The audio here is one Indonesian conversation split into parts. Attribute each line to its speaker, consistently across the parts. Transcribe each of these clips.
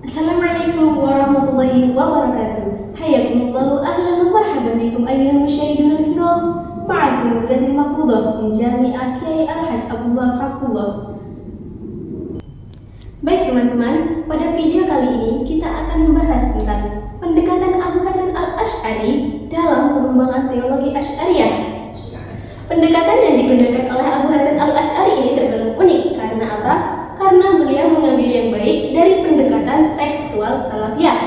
Speaker 1: Assalamualaikum warahmatullahi wabarakatuh. Hayakumullahu ahlan wa marhaban bikum ayyuhal musyahidun al-kiram. Ma'akum Nurul Mahfudah min Jami'at Kiai Al-Hajj Abdullah Hasbullah. Baik teman-teman, pada video kali ini kita akan membahas tentang pendekatan Abu Hasan Al-Asy'ari dalam pengembangan teologi Asy'ariyah. Pendekatan yang digunakan oleh Abu Hasan Al-Asy'ari ini tergolong unik karena apa? Karena beliau mengambil yang baik dari pendekatan tekstual salafiyah,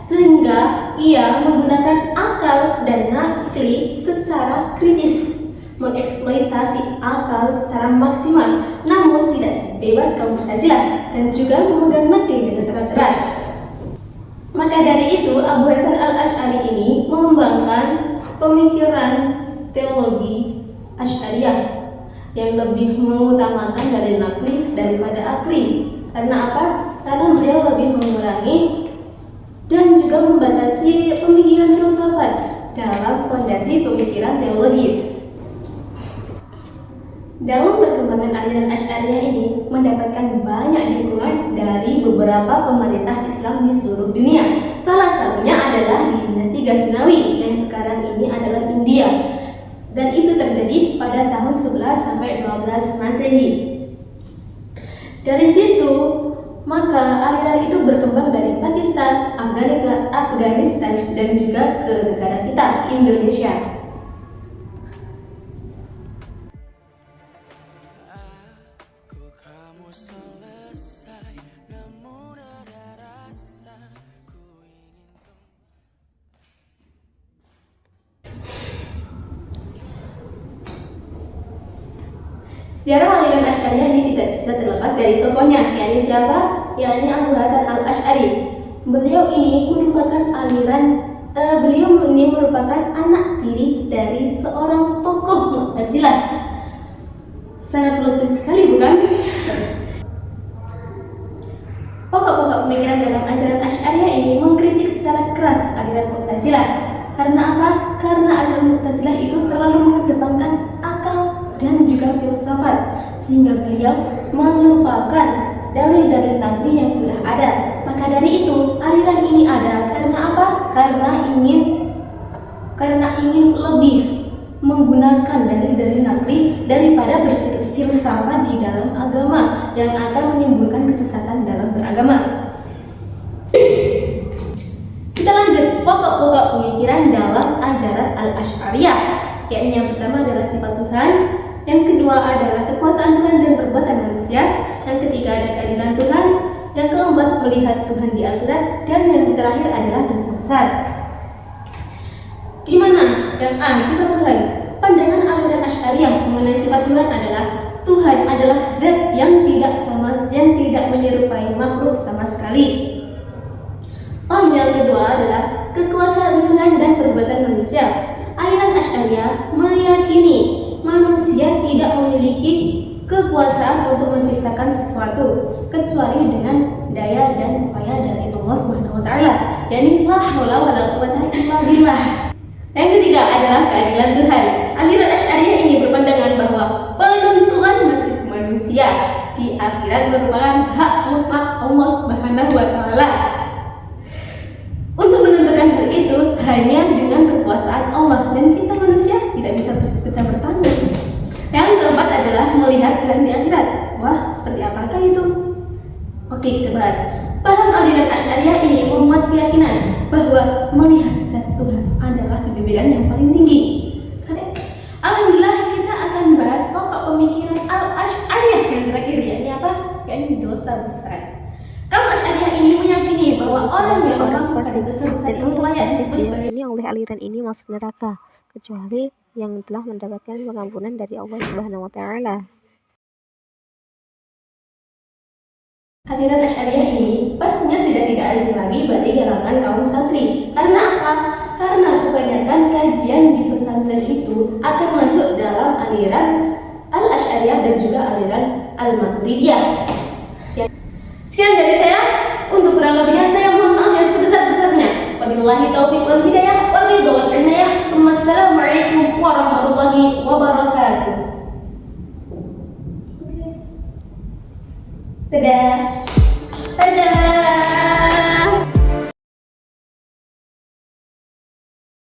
Speaker 1: sehingga ia menggunakan akal dan nakli secara kritis, mengeksploitasi akal secara maksimal, namun tidak sebebas kaum Mu'tazilah, dan juga memegang nakli dengan erat-erat. Maka dari itu Abu Hasan Al-Asy'ari ini mengembangkan pemikiran teologi Asy'ariyah yang lebih mengutamakan dalil nakli daripada akli. Karena apa? Karena beliau lebih mengurangi dan juga membatasi pemikiran filsafat dalam fondasi pemikiran teologis. Dalam perkembangan aliran Asy'ariyah ini mendapatkan banyak dukungan dari beberapa pemerintah Islam di seluruh dunia. Salah satunya adalah dinasti Ghaznawi yang sekarang ini adalah India. Dan itu terjadi pada tahun 11 sampai 12 Masehi. Dari situ, maka aliran itu berkembang dari Pakistan, Afghanistan, dan juga ke negara kita, Indonesia. Sejarah aliran Asy'ariyah ini tidak bisa terlepas dari tokohnya, yakni siapa? Yakni Abu Hasan Al-Asy'ari. Beliau ini merupakan anak tiri dari seorang tokoh Mu'tazilah. Sangat politis sekali, bukan? Pokok-pokok pemikiran dalam ajaran Asy'ariyah ini mengkritik secara keras aliran Mu'tazilah. Karena apa? Karena aliran Mu'tazilah itu terlalu mengedepankan akal dan juga filsafat, sehingga beliau melupakan dalil-dalil nakli yang sudah ada. Maka dari itu aliran ini ada karena apa? Karena ingin lebih menggunakan dalil-dalil nakli daripada berfilsafat di dalam agama yang akan menimbulkan kesesatan dalam beragama. Kita lanjut pokok-pokok pemikiran dalam ajaran Al-Asy'ariyah, yakni yang pertama adalah sifat Tuhan, yang kedua adalah kekuasaan Tuhan dan perbuatan manusia, yang ketiga ada keadilan Tuhan, yang keempat melihat Tuhan di akhirat, dan yang terakhir adalah dosa besar. Di mana yang A, sifat Tuhan? Pandangan aliran Asy'ariyah mengenai sifat Tuhan adalah Tuhan adalah zat yang tidak menyerupai makhluk sama sekali. Yang kedua adalah kekuasaan Tuhan dan perbuatan manusia. Aliran Asy'ariyah meyakini manusia tidak memiliki kekuasaan untuk menciptakan sesuatu kecuali dengan daya dan upaya dari Allah Subhanahu wa taala. Yani la haula wala quwwata illa billah. Yang ketiga adalah keadilan Tuhan. Aliran Asy'ariyah ini berpandangan bahwa penentuan nasib manusia di akhirat merupakan hak mutlak Allah Subhanahu wa taala. Untuk menentukan hal itu hanya dengan kekuasaan Allah, dan kita manusia tidak bisa bercampur tangan. Yang keempat adalah melihat Tuhan di akhirat. Wah, seperti apakah itu? Oke, kita bahas. Paham aliran Asy'ariyah ini memuat keyakinan bahwa melihat zat Tuhan adalah kegembiraan yang paling tinggi. Alhamdulillah, kita akan bahas pokok pemikiran Al-Asy'ariyah yang terakhir, yakni apa? Yakni dosa besar. Kalau Asy'ariyah ini meyakini bahwa orang yang melakukan dosa besar itu layak disebut sebagai
Speaker 2: oleh aliran ini masuk neraka, kecuali yang telah mendapatkan pengampunan dari Allah Subhanahu wa taala.
Speaker 1: Aliran Asy'ariyah ini pastinya sudah tidak asing lagi bagi kalangan kaum santri. Karena apa? Karena kebanyakan kajian di pesantren itu akan masuk dalam aliran Al-Asy'ariyah dan juga aliran Al-Maturidiyah. Sekian dari saya. Untuk kurang lebihnya saya mohon maaf yang sebesar-besarnya. Wabillahi taufiq wal hidayah wal ridha wal inayah. Wassalamualaikum warahmatullahi wabarakatuh. Dadah. Dadah.